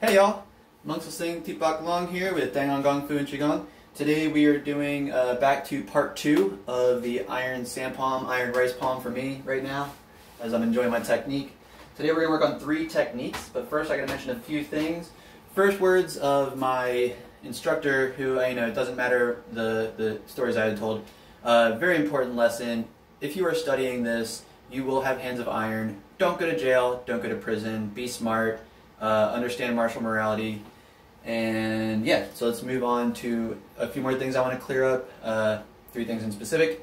Hey y'all, Monks will sing Teepak Long here with Dangon Gong Fu and Qigong. Today we are doing back to part 2 of the iron sand palm, iron rice palm for me right now as I'm enjoying my technique. Today we're going to work on 3 techniques, but first I got to mention a few things. First words of my instructor who, it doesn't matter the stories I had told. Very important lesson. If you are studying this, you will have hands of iron. Don't go to jail, don't go to prison, be smart. Understand martial morality, and yeah, so let's move on to a few more things I want to clear up, 3 things in specific.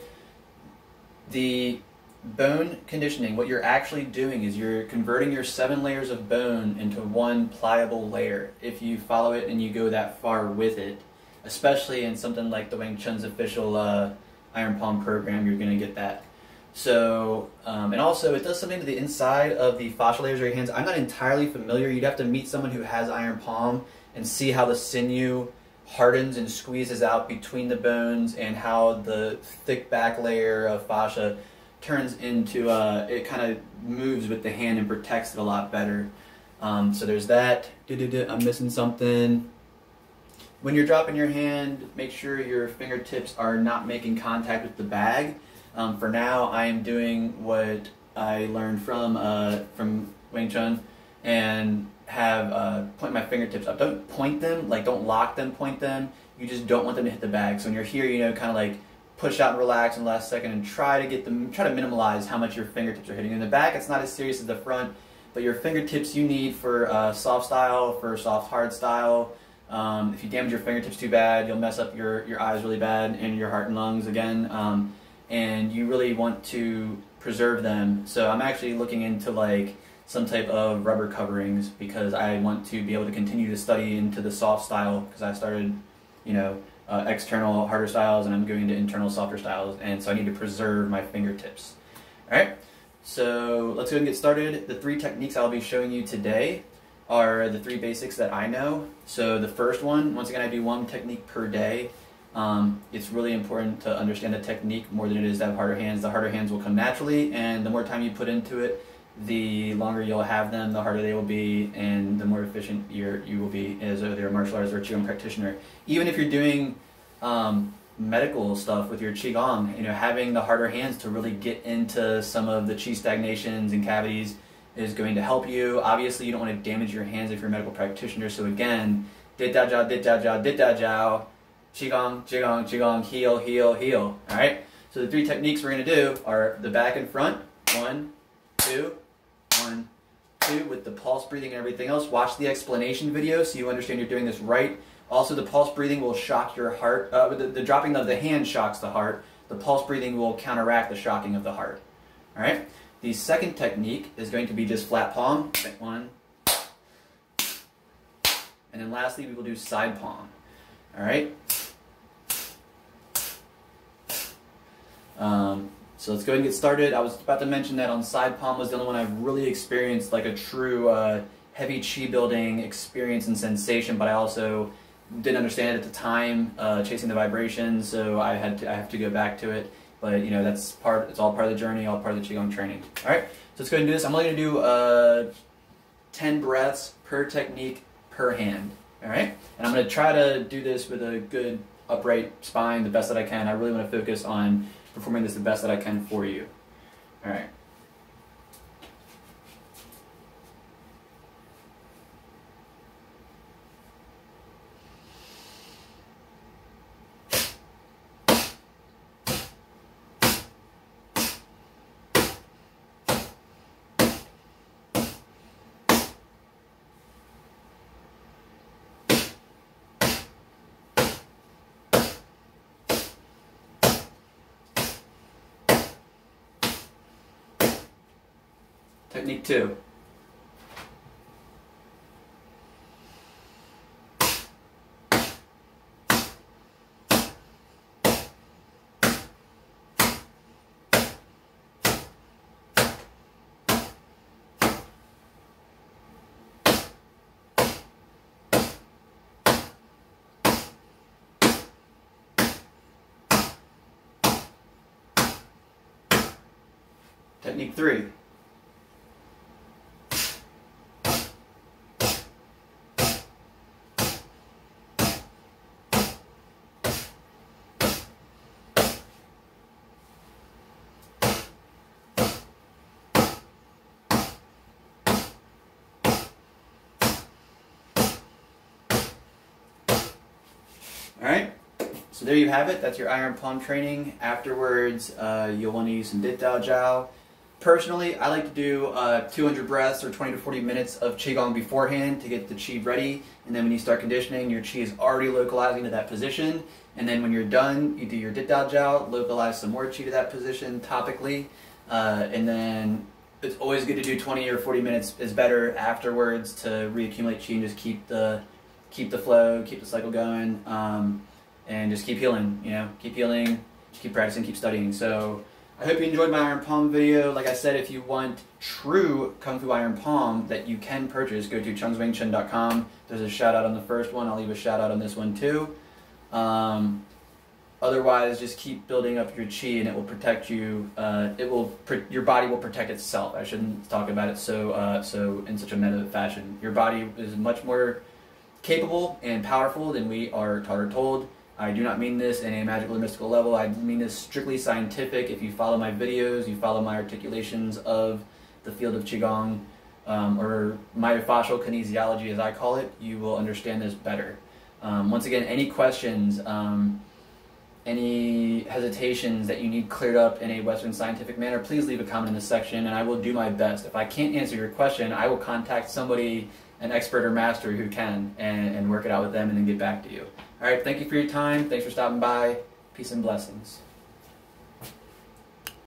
The bone conditioning, what you're actually doing is you're converting your 7 layers of bone into 1 pliable layer. If you follow it and you go that far with it, especially in something like the Wing Chun's official Iron Palm program, you're going to get that. So, and also it does something to the inside of the fascia layers of your hands. I'm not entirely familiar. You'd have to meet someone who has iron palm and see how the sinew hardens and squeezes out between the bones and how the thick back layer of fascia turns into, it kind of moves with the hand and protects it a lot better. So there's that. I'm missing something. When you're dropping your hand, make sure your fingertips are not making contact with the bag. For now, I am doing what I learned from Wing Chun and have point my fingertips up. Don't point them, like don't lock them, point them. You just don't want them to hit the bag. So when you're here, kind of like push out and relax in the last second and try to minimalize how much your fingertips are hitting. In the back, it's not as serious as the front, but your fingertips you need for soft style, for soft hard style. If you damage your fingertips too bad, you'll mess up your eyes really bad and your heart and lungs again. And you really want to preserve them. So I'm actually looking into like some type of rubber coverings because I want to be able to continue to study into the soft style because I started, external harder styles and I'm going into internal softer styles, and so I need to preserve my fingertips. Alright, so let's go and get started. The 3 techniques I'll be showing you today are the 3 basics that I know. So the first one, once again, I do 1 technique per day. It's really important to understand the technique more than it is to have harder hands. The harder hands will come naturally, and the more time you put into it, the longer you'll have them, the harder they will be, and the more efficient you will be as either a martial artist or a Qigong practitioner. Even if you're doing medical stuff with your Qigong, having the harder hands to really get into some of the Qi stagnations and cavities is going to help you. Obviously, you don't want to damage your hands if you're a medical practitioner, so again, dit da jiao, dit da jiao, dit da jiao. Qigong, Qigong, Qigong, heel, heel, heel. Alright? So the 3 techniques we're going to do are the back and front. 1, 2, 1, 2, with the pulse breathing and everything else. Watch the explanation video so you understand you're doing this right. Also, the pulse breathing will shock your heart. The dropping of the hand shocks the heart. The pulse breathing will counteract the shocking of the heart. Alright? The second technique is going to be just flat palm. 1. And then lastly, we will do side palm. Alright? So let's go ahead and get started. I was about to mention that on side palm was the only one I've really experienced like a true heavy Qi building experience and sensation, but I also didn't understand it at the time, chasing the vibrations, so I have to go back to it. But it's all part of the journey, all part of the Qigong training. Alright, so let's go ahead and do this. I'm only going to do 10 breaths per technique per hand. Alright? And I'm going to try to do this with a good upright spine, the best that I can. I really want to focus on performing this the best that I can for you. Alright. Technique 2. Technique 3. Alright, so there you have it. That's your iron palm training. Afterwards, you'll want to use some Dit Dao Jiao. Personally, I like to do 200 breaths or 20 to 40 minutes of Qigong beforehand to get the Qi ready. And then when you start conditioning, your Qi is already localizing to that position. And then when you're done, you do your Dit Dao Jiao, localize some more Qi to that position topically. And then it's always good to do 20 or 40 minutes is better afterwards to reaccumulate Qi and just keep the flow, keep the cycle going, and just keep healing, keep healing, just keep practicing, keep studying. So I hope you enjoyed my Iron Palm video. Like I said, if you want true Kung Fu Iron Palm that you can purchase, go to chungswingchen.com. There's a shout out on the first one. I'll leave a shout out on this one too. Otherwise, just keep building up your Qi and it will protect you. Your body will protect itself. I shouldn't talk about it so in such a meta fashion. Your body is much more capable and powerful than we are taught or told. I do not mean this in a magical or mystical level. I mean this strictly scientific. If you follow my videos, you follow my articulations of the field of Qigong, or myofascial kinesiology as I call it, you will understand this better. Once again, any questions, any hesitations that you need cleared up in a Western scientific manner, please leave a comment in the section and I will do my best. If I can't answer your question, I will contact somebody, an expert or master who can, and work it out with them and then get back to you. Alright, thank you for your time. Thanks for stopping by. Peace and blessings.